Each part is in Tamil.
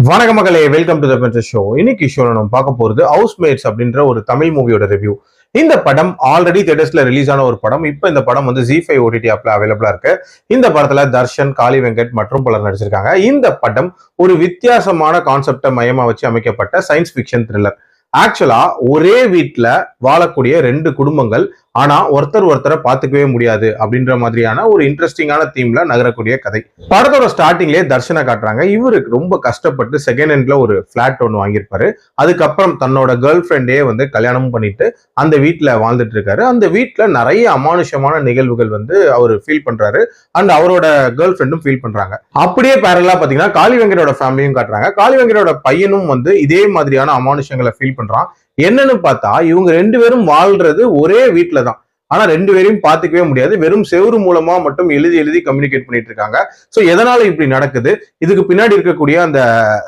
வணக்கம் மக்களே, வெல்கம் டு தி பென்சஸ் ஷோ. இன்னைக்கு ஷோல நம்ம பார்க்க போறது ஹவுஸ்மேட்ஸ் அப்படின்ற ஒரு தமிழ் மூவியோட ரிவ்யூ. இந்த படம் ஆல்ரெடி தியேட்டர்ஸ்ல ரிலீஸ் ஆன ஒரு படம். இப்போ இந்த படம் வந்து ZEE5 OTT ஆப்ல அவைலபிளா இருக்கு. இந்த படத்துல தர்ஷன், காளி வெங்கட் மற்றும் பலர் நடிச்சிருக்காங்க. இந்த படம் ஒரு வித்தியாசமான கான்செப்டை மையமா வச்சு அமைக்கப்பட்ட சயின்ஸ் ஃபிக்ஷன் த்ரில்லர். ஆக்சுவலா ஒரே வீட்டுல வாழக்கூடிய ரெண்டு குடும்பங்கள், ஆனா ஒருத்தரை பாத்துக்கவே முடியாது அப்படின்ற மாதிரியான ஒரு இன்ட்ரெஸ்டிங்கான தீம்ல நகரக்கூடிய கதை. படத்தோட ஸ்டார்டிங்லேயே தர்ஷனை காட்டுறாங்க. இவருக்கு ரொம்ப கஷ்டப்பட்டு செகண்ட் ஹேண்ட்ல ஒரு பிளாட் ஒன்று வாங்கியிருப்பாரு. அதுக்கப்புறம் தன்னோட கேர்ள் ஃப்ரெண்டே வந்து கல்யாணம் பண்ணிட்டு அந்த வீட்டுல வாழ்ந்துட்டு இருக்காரு. அந்த வீட்டுல நிறைய அமானுஷமான நிகழ்வுகள் வந்து அவர் ஃபீல் பண்றாரு. அண்ட் அவரோட கேர்ள் ஃப்ரெண்டும் ஃபீல் பண்றாங்க. அப்படியே பேரலா பாத்தீங்கன்னா காளி வெங்கடோட ஃபேமிலியும் காட்டுறாங்க. காளி வெங்கடோட பையனும் வந்து இதே மாதிரியான அமானுஷங்களை ஃபீல் பண்றான். என்னன்னு பார்த்தா இவங்க ரெண்டு பேரும் வாழ்றது ஒரே வீட்டுல தான். ஆனா ரெண்டு பேரையும் பாத்துக்கவே முடியாது. வெறும் செவுறு மூலமா மட்டும் எழுதி கம்யூனிகேட் பண்ணிட்டு இருக்காங்க. சோ எதனால இப்படி நடக்குது, இதுக்கு பின்னாடி இருக்கக்கூடிய அந்த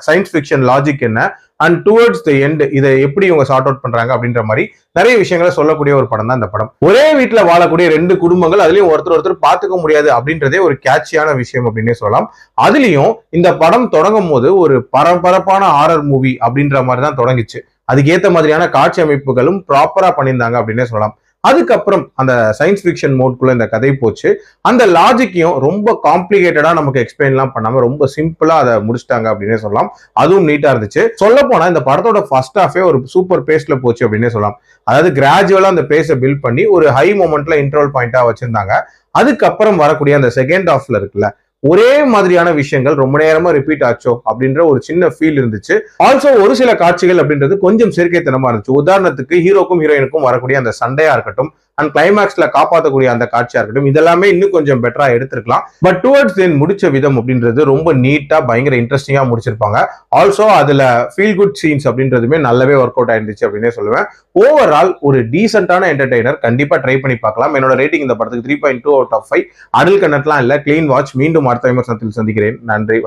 சயின்ஸ் ஃபிக்ஷன் லாஜிக் என்ன, அண்ட் டுவர்ட்ஸ் தி எண்ட் இதை எப்படி இவங்க சார்ட் அவுட் பண்றாங்க அப்படின்ற மாதிரி நிறைய விஷயங்களை சொல்லக்கூடிய ஒரு படம் தான் இந்த படம். ஒரே வீட்டுல வாழக்கூடிய ரெண்டு குடும்பங்கள், அதுலயும் ஒருத்தர் பாத்துக்க முடியாது அப்படின்றதே ஒரு கேட்சியான விஷயம் அப்படின்னே சொல்லலாம். அதுலயும் இந்த படம் தொடங்கும் போது ஒரு பரபரப்பான ஹாரர் மூவி அப்படின்ற மாதிரி தான் தொடங்கிச்சு. அதுக்கேற்ற மாதிரியான காட்சி அமைப்புகளும் ப்ராப்பரா பண்ணியிருந்தாங்க அப்படின்னே சொல்லலாம். அதுக்கப்புறம் அந்த சயின்ஸ் ஃபிக்ஷன் மோட்குள்ள இந்த கதை போச்சு. அந்த லாஜிக்கையும் ரொம்ப காம்ப்ளிகேட்டடா நமக்கு எக்ஸ்பிளைன்லாம் பண்ணாம ரொம்ப சிம்பிளா அதை முடிச்சிட்டாங்க அப்படின்னே சொல்லலாம். அதுவும் நீட்டா இருந்துச்சு. சொல்ல போனா இந்த படத்தோட ஃபர்ஸ்ட் ஹாஃபே ஒரு சூப்பர் பேஸ்ல போச்சு அப்படின்னே சொல்லலாம். அதாவது கிராஜுவலா அந்த பேஸை பில்ட் பண்ணி ஒரு ஹை மொமெண்ட்ல இன்டர்வல் பாயிண்டா வச்சிருந்தாங்க. அதுக்கப்புறம் வரக்கூடிய அந்த செகண்ட் ஹாஃப்ல இருக்குல்ல, ஒரே மாதிரியான விஷயங்கள் ரொம்ப நேரமா ரிப்பீட் ஆச்சோ அப்படின்ற ஒரு சின்ன ஃபீல் இருந்துச்சு. ஆல்சோ ஒரு சில காட்சிகள் அப்படின்றது கொஞ்சம் செயற்கைத்தனமா இருந்துச்சு. உதாரணத்துக்கு ஹீரோக்கும் ஹீரோயினுக்கும் வரக்கூடிய அந்த சண்டையா இருக்கட்டும், அண்ட் கிளைமேக்ஸ்ல காப்பாற்றக்கூடிய அந்த காட்சியா இருக்கட்டும், இதெல்லாமே இன்னும் கொஞ்சம் பெட்டரா எடுத்திருக்கலாம். பட் டுவர்ட்ஸ் தென் முடிச்ச விதம் அப்படின்றது ரொம்ப நீட்டா பயங்கர இன்ட்ரெஸ்டிங்கா முடிச்சிருப்பாங்க. ஆல்சோ அதுல ஃபீல் குட் சீன்ஸ் அப்படின்றதுமே நல்லாவே ஒர்க் அவுட் ஆயிருந்துச்சு அப்படின்னே சொல்லுவேன். ஓவரால் ஒரு டீசென்டான என்டர்டெய்னர், கண்டிப்பா ட்ரை பண்ணி பார்க்கலாம். என்னோட ரேட்டிங் இந்த படத்துக்கு 3.2 out of 5. அடல் கண்டென்ட்லாம் இல்ல, கிளீன் வாட்ச். மீண்டும் அடுத்த விமர்சனத்தில் சந்திக்கிறேன். நன்றி.